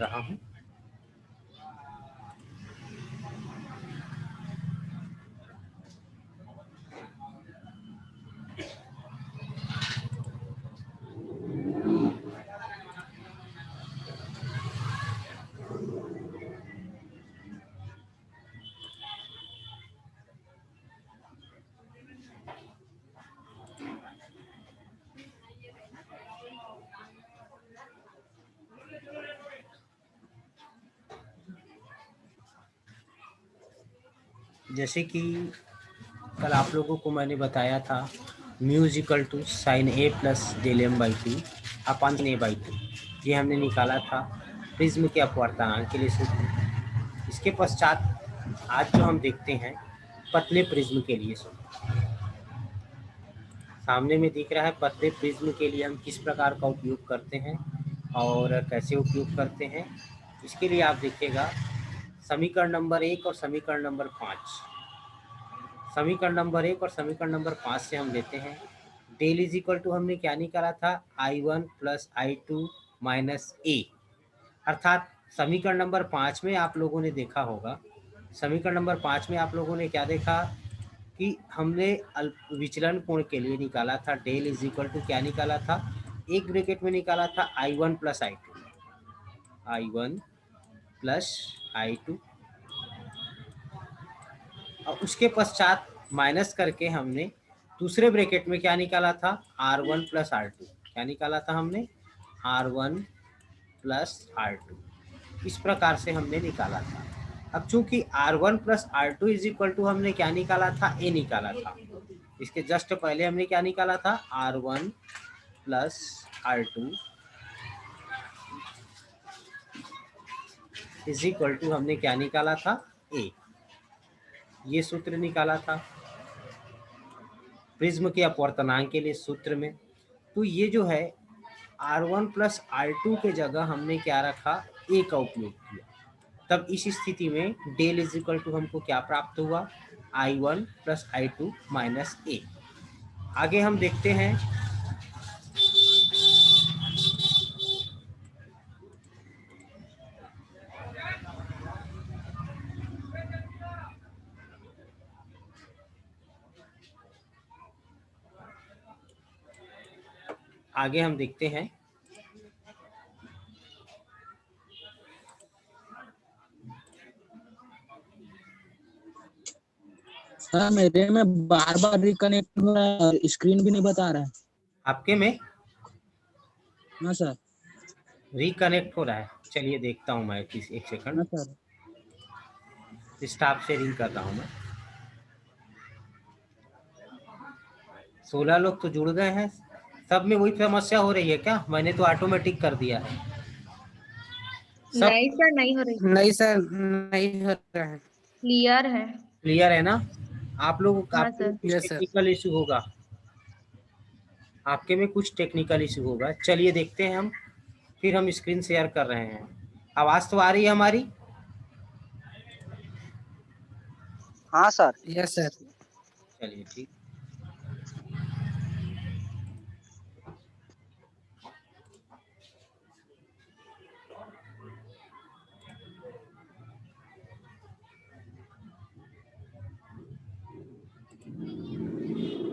रहा हूँ। जैसे कि कल आप लोगों को मैंने बताया था mu is equal to sine A plus del m by two upon A by two, ये हमने निकाला था प्रिज्म के अपवर्तनांक के लिए सूत्र। इसके पश्चात आज जो हम देखते हैं पतले प्रिज्म के लिए सूत्र। सामने में दिख रहा है पतले प्रिज्म के लिए हम किस प्रकार का उपयोग करते हैं और कैसे उपयोग करते हैं। इसके लिए आप देखिएगा समीकरण नंबर 1 और समीकरण नंबर 5। समीकरण नंबर 1 और समीकरण नंबर 5 से हम लेते हैं डेल इज इक्वल टू हमने क्या निकाला था I1 प्लस I2 माइनस ए। अर्थात समीकरण नंबर 5 में आप लोगों ने देखा होगा, समीकरण नंबर 5 में आप लोगों ने क्या देखा कि हमने विचलन कोण के लिए निकाला था डेल इज इक्वल टू क्या निकाला था, एक ब्रैकेट में निकाला था I1 plus I2, I1 plus I2 और उसके पश्चात माइनस करके हमने दूसरे ब्रैकेट में क्या निकाला था R1 प्लस R2। क्या निकाला था हमने R1 प्लस R2, इस प्रकार से हमने निकाला था। अब चूंकि R1 plus R2 is equal to हमने क्या निकाला था ए निकाला था, इसके जस्ट पहले हमने क्या निकाला था R1 plus R2 is equal to हमने क्या निकाला था ए, ये सूत्र निकाला था प्रिज्म के अपवर्तनांक के लिए सूत्र में। तो ये जो है R1 प्लस R2 के जगह हमने क्या रखा ए का उपयोग किया, तब इस स्थिति में डेल इज इक्वल टू हमको क्या प्राप्त हुआ I1 प्लस I2 माइनस ए। आगे हम देखते हैं आगे हम देखते हैं सर मेरे में बार बार रिकनेक्ट हो रहा है, स्क्रीन भी नहीं बता रहा है। आपके में हाँ सर। रिकनेक्ट हो रहा है, चलिए देखता हूं मैं एक सेकंड, हाँ सर। स्टाफ शेयरिंग कर रहा हूं मैं। 16 लोग तो जुड़ गए हैं, सब में वही समस्या हो रही है क्या? मैंने तो ऑटोमेटिक कर दिया है सब। नहीं सर, नहीं हो रही। नहीं सर, नहीं हो रहा है। क्लियर है। क्लियर है ना? आप लोग हाँ आपके सर। में कुछ यस सर। टेक्निकल इशू होगा, आपके में कुछ टेक्निकल इशू होगा। चलिए देखते हैं हम, फिर हम स्क्रीन शेयर कर रहे हैं। आवाज तो आ रही है हमारी? हाँ सर। Yes sir. चलिए ठीक।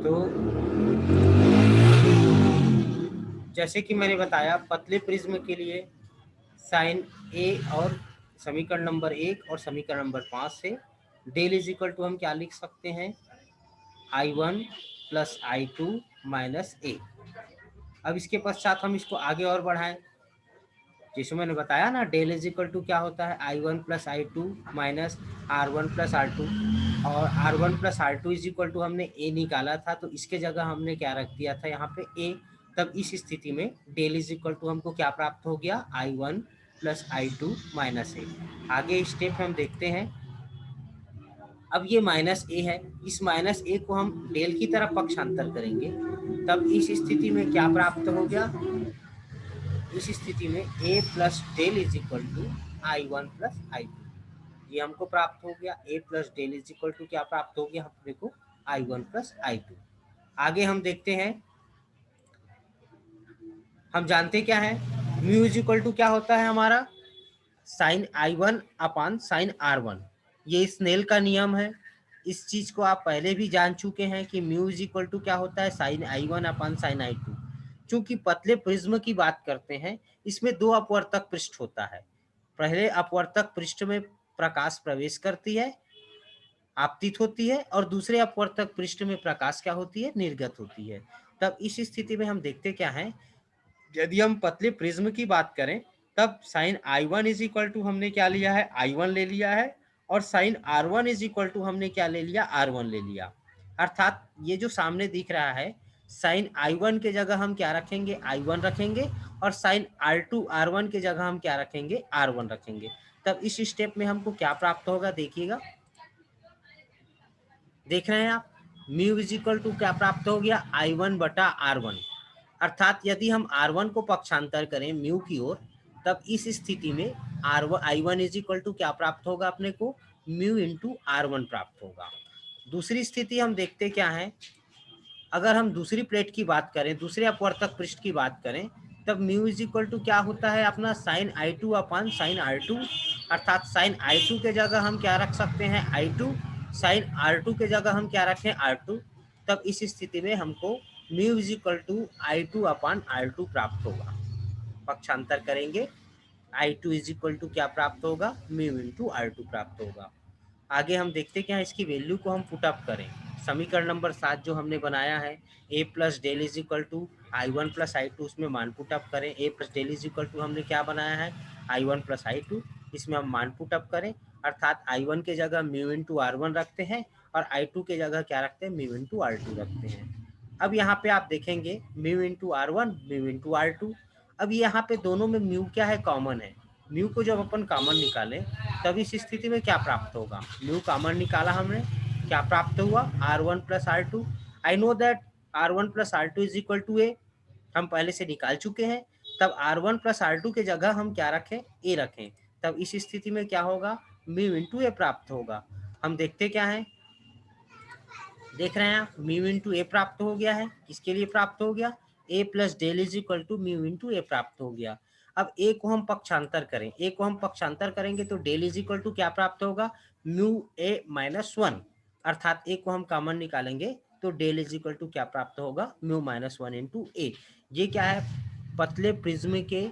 तो जैसे कि मैंने बताया पतले प्रिज्म के लिए साइन ए और समीकरण नंबर 1 और समीकरण नंबर 5 से डेल इज इक्वल टू हम क्या लिख सकते हैं I1 प्लस I2 माइनस ए। अब इसके पश्चात हम इसको आगे और बढ़ाएं, जैसे मैंने बताया ना डेल इज इक्वल टू क्या होता है I1 plus I2 minus R1 plus R2, और R1 plus R2 is equal to हमने ए निकाला था, तो इसके जगह हमने क्या रख दिया था यहाँ पे ए। तब इस स्थिति में डेल इज इक्वल टू हमको क्या प्राप्त हो गया I1 प्लस I2 माइनस ए। आगे स्टेप हम देखते हैं। अब ये माइनस ए है, इस माइनस ए को हम डेल की तरफ पक्षांतर करेंगे, तब इस स्थिति में क्या प्राप्त हो गया, इस स्थिति में a plus del is equal to I1 plus I2, ये हमको प्राप्त हो गया। a plus del is equal to क्या प्राप्त हो गया अपने को I1 प्लस I2। आगे हम देखते हैं, हम जानते क्या है म्यू इज इक्वल टू क्या होता है हमारा साइन I1 अपान साइन R1। ये स्नेल का नियम है। इस चीज को आप पहले भी जान चुके हैं कि म्यू इज इक्वल टू क्या होता है, साइन I1 अपान साइन I2। चूंकि पतले प्रिज्म की बात करते हैं, इसमें दो अपवर्तक पृष्ठ होता है। पहले अपवर्तक पृष्ठ में प्रकाश प्रवेश करती है, आपतित होती है, और दूसरे अपवर्तक पृष्ठ में प्रकाश क्या होती है, निर्गत होती है। तब इस स्थिति में हम देखते क्या है, यदि हम पतले प्रिज्म की बात करें तब sign I1 is equal to हमने क्या लिया है, I1 ले लिया है, और sign R1 is equal to हमने क्या ले लिया, R1 ले लिया। अर्थात ये जो सामने दिख रहा है, साइन I1 के जगह हम क्या रखेंगे, I1 रखेंगे, और साइन R2 R1 के जगह हम क्या रखेंगे, R1 रखेंगे। तब इस स्टेप में हमको क्या प्राप्त होगा, देखिएगा, देख रहे हैं आप, म्यू इज इक्वल टू क्या प्राप्त हो गया, I1 बटा R1। अर्थात यदि हम R1 को पक्षांतर करें म्यू की ओर, तब इस स्थिति में I1 इज इक्वल टू क्या प्राप्त होगा अपने को, म्यू इंटू R1 प्राप्त होगा। दूसरी स्थिति हम देखते क्या है, अगर हम दूसरी प्लेट की बात करें, दूसरे अपवर्तक पृष्ठ की बात करें, तब म्यू इज इक्वल टू क्या होता है अपना, साइन I2 अपान साइन R2। अर्थात साइन I2 के जगह हम क्या रख सकते हैं, I2, साइन R2 के जगह हम क्या रखें, R2। तब इस स्थिति में हमको mu is equal to I2 upon R2 प्राप्त होगा। पक्षांतर करेंगे, I2 इज इक्वल टू क्या प्राप्त होगा, म्यू इंटू R2 प्राप्त होगा। आगे हम देखते क्या, इसकी वैल्यू को हम पुटअप करें। समीकरण नंबर 7 जो हमने बनाया है, a plus del is equal to I1 plus I2, उसमें मान पुटअप करें। a plus del is equal to हमने क्या बनाया है, I1 प्लस I2, इसमें हम मान पुटअप करें। अर्थात I1 के जगह म्यू इंटू R1 रखते हैं, और I2 के जगह क्या रखते हैं, म्यू इंटू R2 रखते हैं। अब यहाँ पे आप देखेंगे mu into R1, mu into R2। अब यहाँ पे दोनों में म्यू क्या है, कॉमन है। म्यू को जब अपन कॉमन निकालें, तब इस स्थिति में क्या प्राप्त होगा, म्यू कॉमन निकाला हमने, क्या प्राप्त हुआ, R1 plus R2। I know that R1 plus R2 is equal to A, हम पहले से निकाल चुके हैं। तब R1 प्लस R2 के जगह हम क्या रखें, A रखें। तब इस स्थिति में क्या होगा, म्यू इंटू A प्राप्त होगा। हम देखते क्या है, देख रहे हैं आप, म्यू इंटू A प्राप्त हो गया है। किसके लिए प्राप्त हो गया, A plus del is equal to mu into A प्राप्त हो गया। अब A को हम पक्षांतर करें, A को हम पक्षांतर करेंगे तो डेल इज इक्वल टू क्या प्राप्त होगा, म्यू A माइनस 1। अर्थात A को हम कॉमन निकालेंगे तो डेल इज इक्वल टू क्या प्राप्त होगा, म्यू माइनस 1 इंटू A। ये क्या है, पतले प्रिज्म के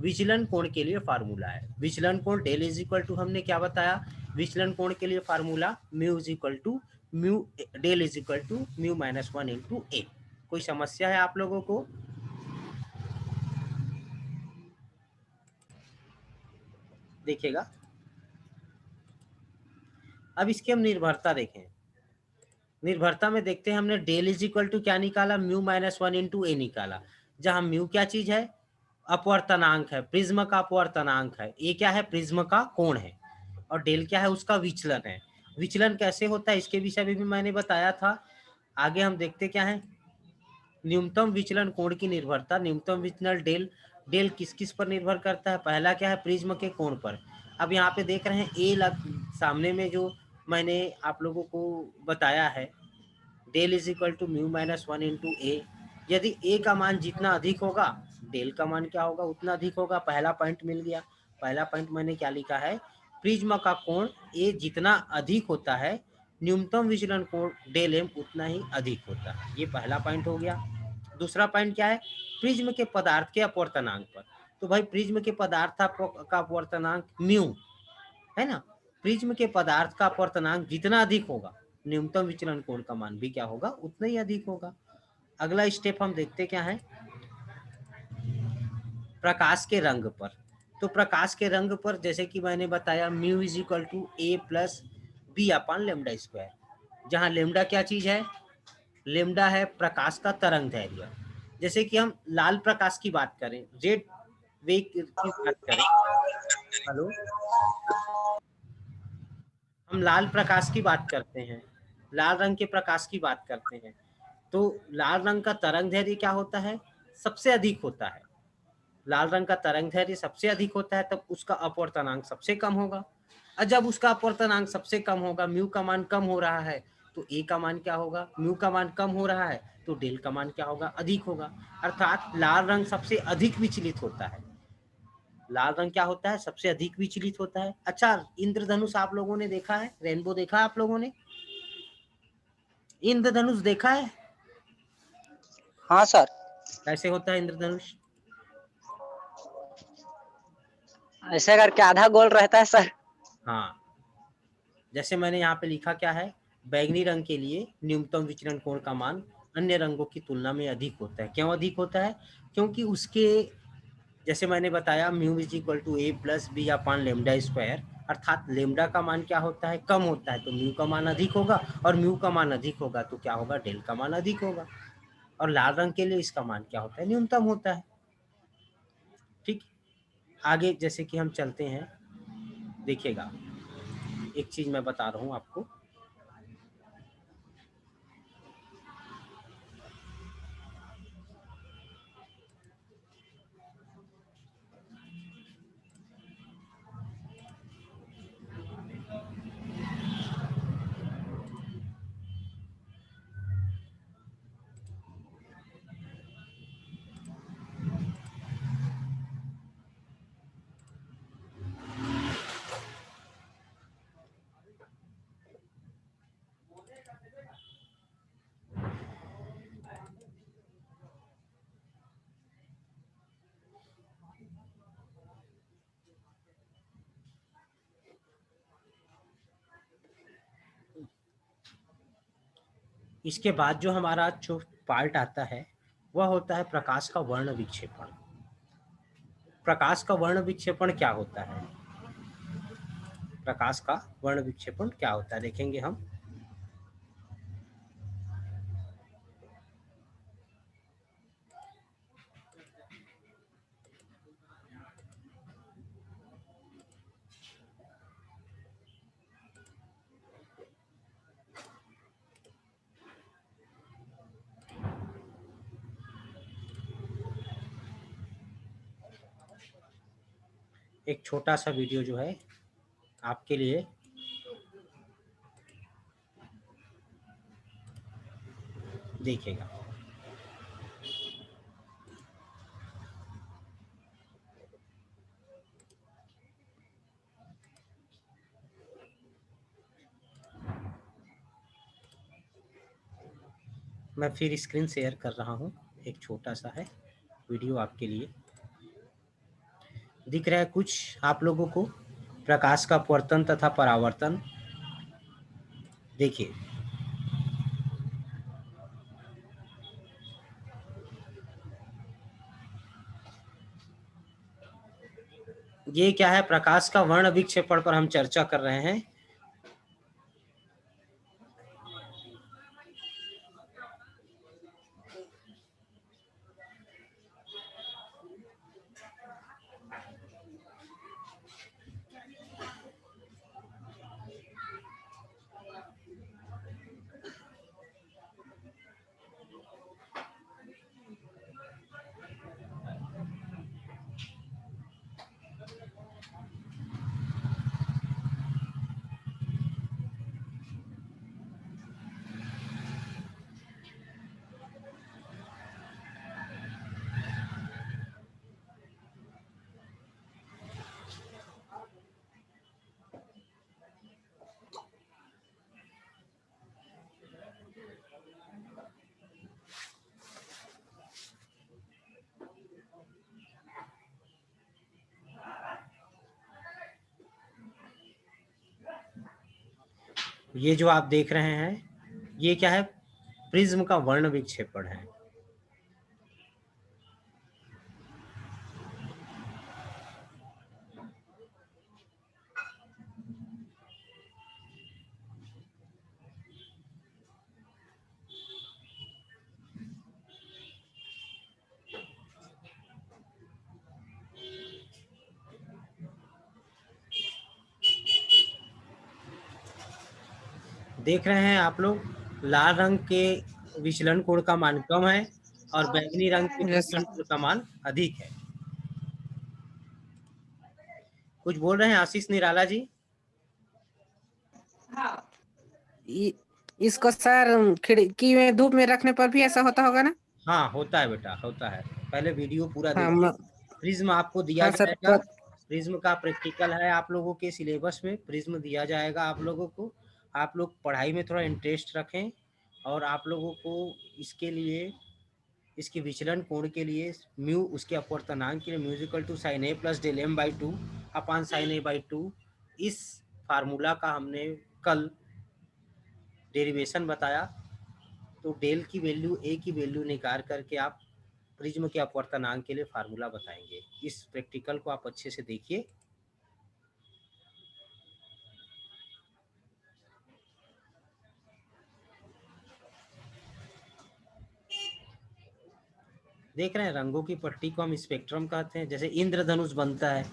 विचलन कोण के लिए फार्मूला है। विचलन कोण डेल इज इक्वल टू हमने क्या बताया, विचलन कोण के लिए formula mu is equal to mu del is equal to mu minus 1 into A। कोई समस्या है आप लोगों को, देखिएगा। अब इसकी हम निर्भरता देखें। निर्भरता में देखते हैं, हमने डेल इज इक्वल टू क्या निकाला, म्यू माइनस 1 इंटू A निकाला। जहां म्यू क्या चीज है, अपवर्तनांक है, प्रिज्म का अपवर्तनांक है। A क्या है, प्रिज्म का कोण है, और डेल क्या है, उसका विचलन है। विचलन कैसे होता है इसके विषय में भी मैंने बताया था। आगे हम देखते क्या है, न्यूनतम विचलन कोण की निर्भरता। न्यूनतम विचलन डेल, डेल किस किस पर निर्भर करता है, पहला क्या है, प्रिज्म के कोण पर। अब यहाँ पे देख रहे हैं सामने में जो मैंने आप लोगों को बताया है, del is equal to mu minus 1 into A। यदि A का मान जितना अधिक होगा, डेल का मान क्या होगा, उतना अधिक होगा। पहला पॉइंट मिल गया। पहला पॉइंट मैंने क्या लिखा है, प्रिज्म का कोण A जितना अधिक होता है, न्यूनतम विचलन कोण डेल M उतना ही अधिक होता है। ये पहला पॉइंट हो गया। दूसरा पॉइंट क्या है, प्रिज्म के पदार्थ के अपवर्तनांक पर। तो भाई प्रिज्म के पदार्थ का अपवर्तनांक म्यू है ना, प्रिज्म के पदार्थ का अपवर्तनांक जितना अधिक होगा, न्यूनतम विचलन कोण का मान भी क्या होगा, उतना ही अधिक होगा। अगला स्टेप हम देखते क्या है, प्रकाश के रंग पर। तो प्रकाश के रंग पर जैसे कि मैंने बताया, mu is equal to A plus B upon lambda square. जहां लेमडा क्या चीज है, लेमडा है प्रकाश का तरंग दैर्घ्य। जैसे कि हम लाल प्रकाश की बात करें, रेड वेव की बात करें, हेलो, हम लाल प्रकाश की बात करते हैं, लाल रंग के प्रकाश की बात करते हैं, तो लाल रंग का तरंग दैर्घ्य क्या होता है, सबसे अधिक होता है। लाल रंग का तरंग दैर्घ्य सबसे अधिक होता है, तब उसका अपवर्तनांक सबसे कम होगा। और जब उसका अपवर्तनांक सबसे कम होगा, म्यू का मान कम हो रहा है, तो A का मान क्या होगा, म्यू का मान कम हो रहा है तो डेल का मान क्या होगा, अधिक होगा। अर्थात लाल रंग सबसे अधिक विचलित होता है। लाल रंग क्या होता है, सबसे अधिक विचलित होता है। अच्छा, इंद्रधनुष आप लोगों ने देखा है, रेनबो देखा है आप लोगों ने, इंद्रधनुष देखा है? हाँ सर। कैसे होता है इंद्रधनुष? ऐसे करके आधा गोल रहता है सर। हाँ, जैसे मैंने यहाँ पे लिखा क्या है, बैंगनी रंग के लिए न्यूनतम विचलन कोण का मान अन्य रंगों की तुलना में अधिक होता है। क्यों अधिक होता है? क्योंकि उसके, जैसे मैंने बताया, mu is equal to A plus B upon lambda square, अर्थात लेमडा का मान क्या होता है, कम होता है, तो म्यू का मान अधिक होगा, और म्यू का मान अधिक होगा तो क्या होगा, डेल का मान अधिक होगा। और लाल रंग के लिए इसका मान क्या होता है, न्यूनतम होता है। ठीक, आगे जैसे कि हम चलते हैं, देखिएगा एक चीज मैं बता रहा हूँ आपको। इसके बाद जो हमारा जो पार्ट आता है वह होता है प्रकाश का वर्ण विक्षेपण। प्रकाश का वर्ण विक्षेपण क्या होता है? प्रकाश का वर्ण विक्षेपण क्या होता है देखेंगे हम। एक छोटा सा वीडियो जो है आपके लिए, देखिएगा। मैं फिर स्क्रीन शेयर कर रहा हूँ, एक छोटा सा है वीडियो आपके लिए। दिख रहा है कुछ आप लोगों को, प्रकाश का अपवर्तन तथा परावर्तन। देखिए, ये क्या है, प्रकाश का वर्ण विक्षेपण पर हम चर्चा कर रहे हैं। ये जो आप देख रहे हैं ये क्या है, प्रिज्म का वर्ण विक्षेपण है। देख रहे हैं आप लोग, लाल रंग के विचलन कोण का मान कम है और बैंगनी रंग के Yes, विचलन कोण का मान अधिक है। कुछ बोल रहे हैं आशीष निराला जी? इसको सर खिड़की में धूप में रखने पर भी ऐसा होता होगा ना? हाँ होता है बेटा, होता है। पहले वीडियो पूरा हाँ देखिए। प्रिज्म आपको दिया हाँ सर, जाएगा, प्रिज्म का प्रैक्टिकल है आप लोगों के सिलेबस में, प्रिज्म दिया जाएगा आप लोगों को। आप लोग पढ़ाई में थोड़ा इंटरेस्ट रखें और आप लोगों को इसके लिए, इसकी विचलन कोण के लिए म्यू, उसके अपवर्तनांक के लिए mu is equal to sine A plus del m by two upon sine A by two, इस फार्मूला का हमने कल डेरिवेशन बताया। तो डेल की वैल्यू, ए की वैल्यू निकाल करके आप प्रिज्म के अपवर्तनांक के लिए फार्मूला बताएंगे। इस प्रैक्टिकल को आप अच्छे से देखिए। देख रहे हैं रंगों की पट्टी को हम स्पेक्ट्रम कहते हैं। जैसे इंद्रधनुष बनता है,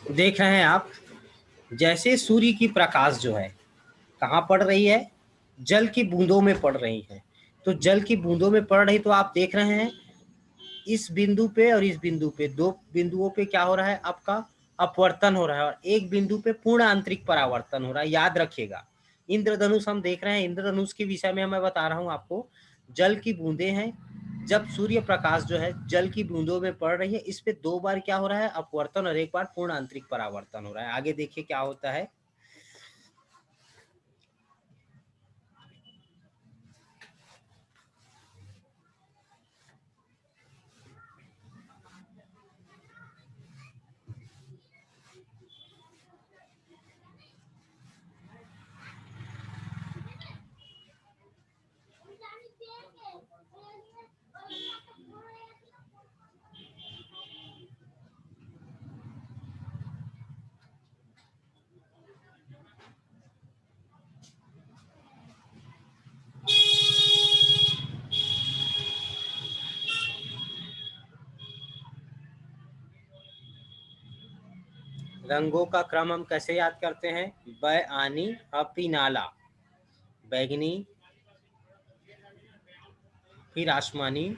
देख रहे हैं आप, जैसे सूर्य की प्रकाश जो है कहाँ पड़ रही है, जल की बूंदों में पड़ रही है। तो जल की बूंदों में पड़ रही, तो आप देख रहे हैं इस बिंदु पे और इस बिंदु पे, दो बिंदुओं पे क्या हो रहा है, आपका अपवर्तन हो रहा है, और एक बिंदु पे पूर्ण आंतरिक परावर्तन हो रहा है। याद रखिएगा, इंद्रधनुष हम देख रहे हैं, इंद्रधनुष के विषय में मैं बता रहा हूं आपको। जल की बूंदें हैं, जब सूर्य प्रकाश जो है जल की बूंदों में पड़ रही है, इस पे दो बार क्या हो रहा है, अपवर्तन, और एक बार पूर्ण आंतरिक परावर्तन हो रहा है। आगे देखिए क्या होता है। रंगों का क्रम हम कैसे याद करते हैं, बैआनी अपीनाला, बैगनी, फिर आसमानी,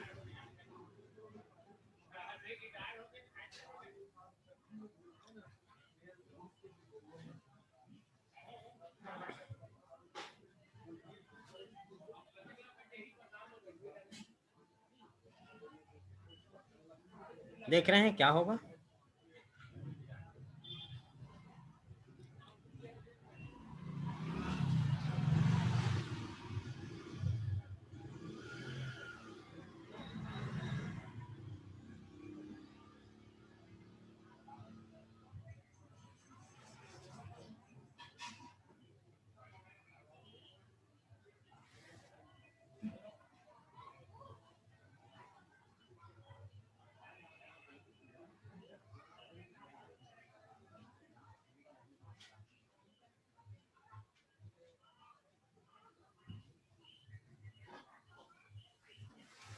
देख रहे हैं क्या होगा।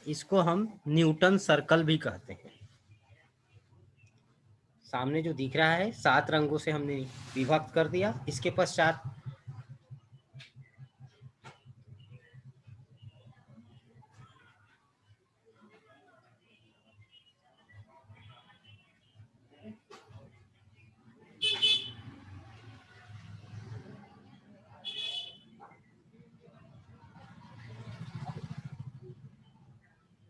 इसको हम न्यूटन सर्कल भी कहते हैं। सामने जो दिख रहा है 7 रंगों से हमने विभक्त कर दिया। इसके पश्चात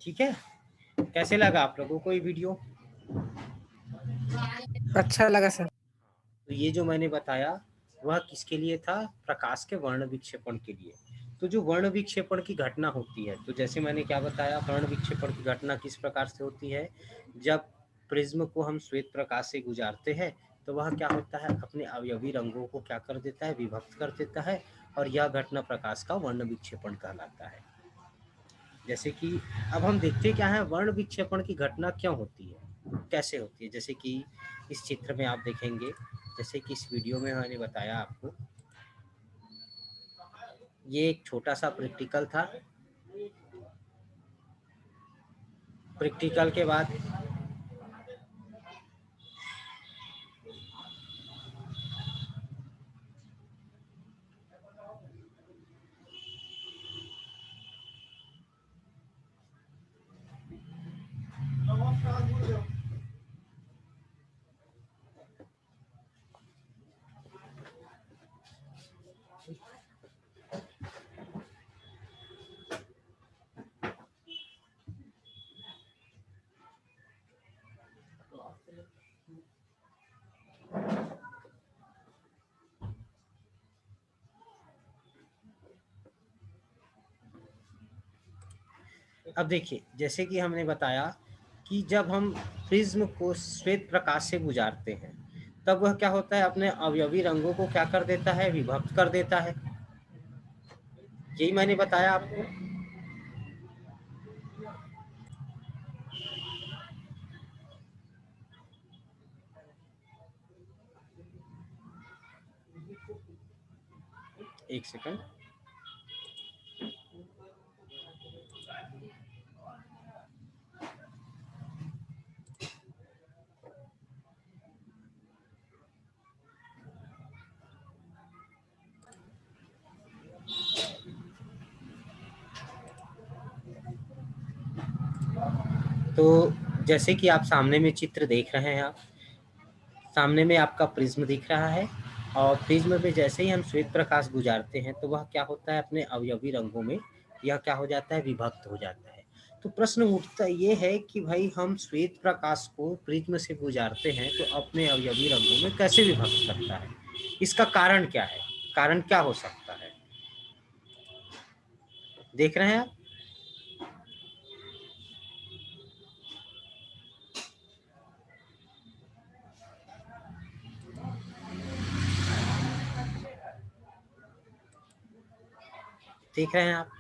ठीक है, कैसे लगा आप लोगों को ये वीडियो? अच्छा लगा सर। तो ये जो मैंने बताया वह किसके लिए था, प्रकाश के वर्ण विक्षेपण के लिए। तो जो वर्ण विक्षेपण की घटना होती है, तो जैसे मैंने क्या बताया, वर्ण विक्षेपण की घटना किस प्रकार से होती है, जब प्रिज्म को हम श्वेत प्रकाश से गुजारते हैं तो वह क्या होता है, अपने अवयवी रंगों को क्या कर देता है, विभक्त कर देता है, और यह घटना प्रकाश का वर्ण विक्षेपण कहलाता है। जैसे कि अब हम देखते क्या है, वर्ण विक्षेपण की घटना क्यों होती है, कैसे होती है। जैसे कि इस चित्र में आप देखेंगे, जैसे कि इस वीडियो में मैंने बताया आपको, ये एक छोटा सा प्रैक्टिकल था। प्रैक्टिकल के बाद अब देखिए, जैसे कि हमने बताया कि जब हम प्रिज्म को श्वेत प्रकाश से गुजारते हैं तब वह क्या होता है, अपने अवयवी रंगों को क्या कर देता है, विभक्त कर देता है। यही मैंने बताया आपको। एक सेकंड। तो जैसे कि आप सामने में चित्र देख रहे हैं, आप सामने में आपका प्रिज्म दिख रहा है और प्रिज्म में जैसे ही हम श्वेत प्रकाश गुजारते हैं तो वह क्या होता है, अपने अवयवी रंगों में यह क्या हो जाता है, विभक्त हो जाता है। तो प्रश्न उठता ये है कि भाई हम श्वेत प्रकाश को प्रिज्म से गुजारते हैं तो अपने अवयवी रंगों में कैसे विभक्त करता है, इसका कारण क्या है, कारण क्या हो सकता है, देख रहे हैं आप। देख रहे हैं आप।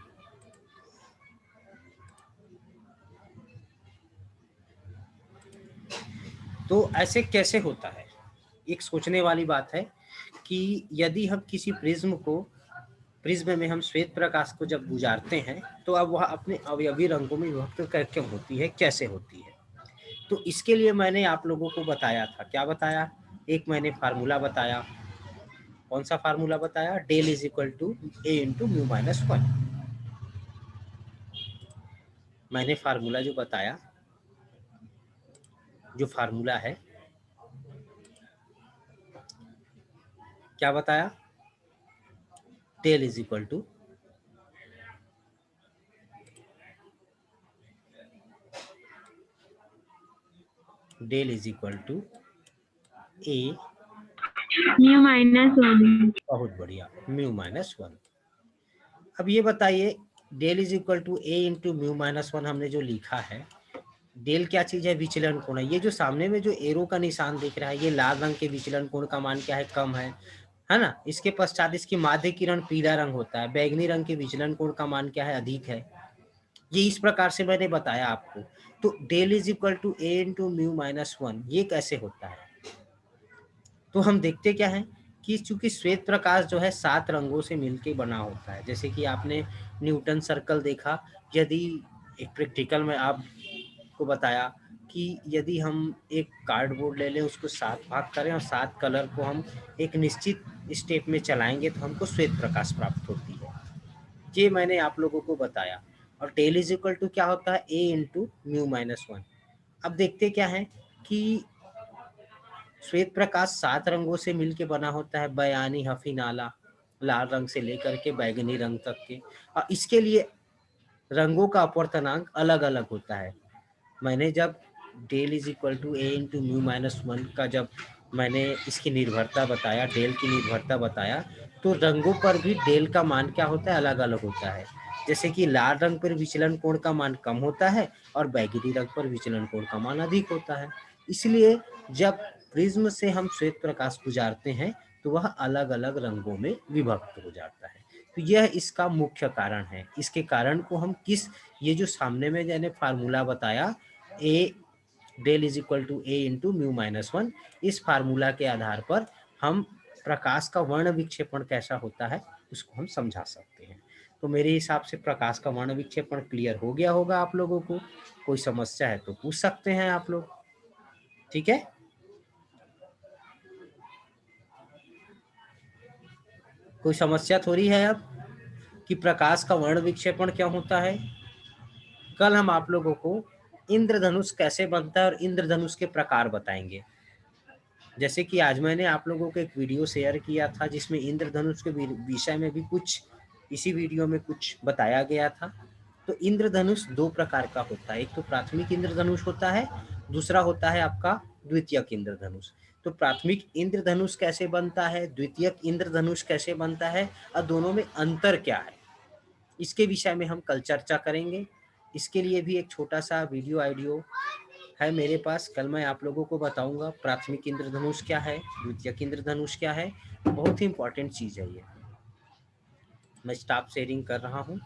तो ऐसे कैसे होता है, एक सोचने वाली बात है कि यदि हम किसी प्रिज्म में हम श्वेत प्रकाश को जब गुजारते हैं तो अब वह अपने अवयवी रंगों में विभक्त करके होती है, कैसे होती है। तो इसके लिए मैंने आप लोगों को बताया था, क्या बताया, एक मैंने फार्मूला बताया। कौन सा फार्मूला बताया, del is equal to a into mu minus 1। मैंने फार्मूला जो बताया, जो फार्मूला है, क्या बताया, del is equal to del is equal to a mu minus 1। बहुत बढ़िया, म्यू माइनस 1। अब ये बताइए, del is equal to a into mu minus 1 हमने जो लिखा है, डेल क्या चीज है, विचलन कोण है। ये जो सामने में जो एरो का निशान दिख रहा है, ये लाल रंग के विचलन कोण का मान क्या है, कम है ना। इसके पश्चात इसकी माध्य किरण पीला रंग होता है, बैगनी रंग के विचलन कोण का मान क्या है, अधिक है। ये इस प्रकार से मैंने बताया आपको। तो del is equal to a into mu minus 1 ये कैसे होता है। तो हम देखते क्या है कि चूंकि श्वेत प्रकाश जो है 7 रंगों से मिलके बना होता है। जैसे कि आपने न्यूटन सर्कल देखा, यदि एक प्रैक्टिकल में आपको बताया कि यदि हम एक कार्डबोर्ड ले लें, उसको 7 भाग करें और 7 कलर को हम एक निश्चित स्टेप में चलाएंगे तो हमको श्वेत प्रकाश प्राप्त होती है। ये मैंने आप लोगों को बताया। और डेल इज इक्वल टू क्या होता है, ए इंटू म्यू माइनस 1। अब देखते क्या है कि श्वेत प्रकाश 7 रंगों से मिलके बना होता है, बयानी, हफीनाला, लाल रंग से लेकर के बैगनी रंग तक के। और इसके लिए रंगों का अपवर्तनांक अलग अलग होता है। मैंने जब del is equal to a into mu minus 1 का जब मैंने इसकी निर्भरता बताया, डेल की निर्भरता बताया, तो रंगों पर भी डेल का मान क्या होता है, अलग अलग होता है। जैसे कि लाल रंग पर विचलन कोण का मान कम होता है और बैगनी रंग पर विचलन कोण का मान अधिक होता है। इसलिए जब प्रिज्म से हम श्वेत प्रकाश गुजारते हैं तो वह अलग अलग रंगों में विभक्त हो जाता है। तो यह इसका मुख्य कारण है। इसके कारण को हम ये जो सामने में मैंने फार्मूला बताया, a del is equal to a into mu minus 1, इस फार्मूला के आधार पर हम प्रकाश का वर्ण विक्षेपण कैसा होता है उसको हम समझा सकते हैं। तो मेरे हिसाब से प्रकाश का वर्ण विक्षेपण क्लियर हो गया होगा आप लोगों को। कोई समस्या है तो पूछ सकते हैं आप लोग, ठीक है। कोई समस्या थोड़ी है अब कि प्रकाश का वर्ण विक्षेपण क्या होता है। कल हम आप लोगों को इंद्रधनुष कैसे बनता है और इंद्रधनुष के प्रकार बताएंगे। जैसे कि आज मैंने आप लोगों को एक वीडियो शेयर किया था जिसमें इंद्रधनुष के विषय में भी कुछ इसी वीडियो में कुछ बताया गया था। तो इंद्रधनुष दो प्रकार का होता है, एक तो प्राथमिक इंद्रधनुष होता है, दूसरा होता है आपका द्वितीयक इंद्रधनुष। तो प्राथमिक इंद्रधनुष कैसे बनता है, द्वितीयक इंद्रधनुष कैसे बनता है और दोनों में अंतर क्या है, इसके विषय में हम कल चर्चा करेंगे। इसके लिए भी एक छोटा सा वीडियो आइडियो है मेरे पास, कल मैं आप लोगों को बताऊंगा प्राथमिक इंद्रधनुष क्या है, द्वितीयक इंद्रधनुष क्या है। बहुत ही इंपॉर्टेंट चीज है ये। मैं स्टॉप शेयरिंग कर रहा हूँ।